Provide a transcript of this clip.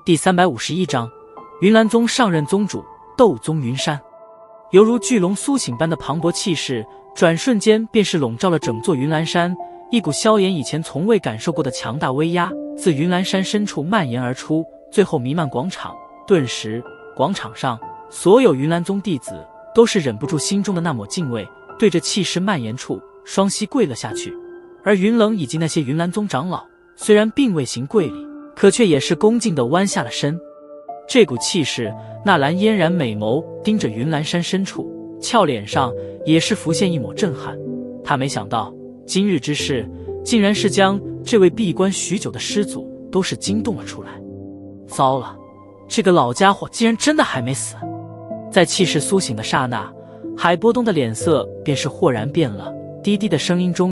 第351章，云岚宗上任宗主斗宗云山。犹如巨龙苏醒般的磅礴气势，转瞬间便是笼罩了整座云岚山。一股萧炎以前从未感受过的强大威压自云岚山深处蔓延而出，最后弥漫广场。顿时，广场上所有云岚宗弟子都是忍不住心中的那抹敬畏，对着气势蔓延处双膝跪了下去。而云冷以及那些云岚宗长老虽然并未行跪礼，可却也是恭敬地弯下了身。这股气势，纳兰嫣然美眸盯着云岚山深处，俏脸上也是浮现一抹震撼。他没想到今日之事，竟然是将这位闭关许久的师祖都是惊动了出来。糟了，这个老家伙竟然真的还没死！在气势苏醒的刹那，海波东的脸色便是豁然变了，低低的声音中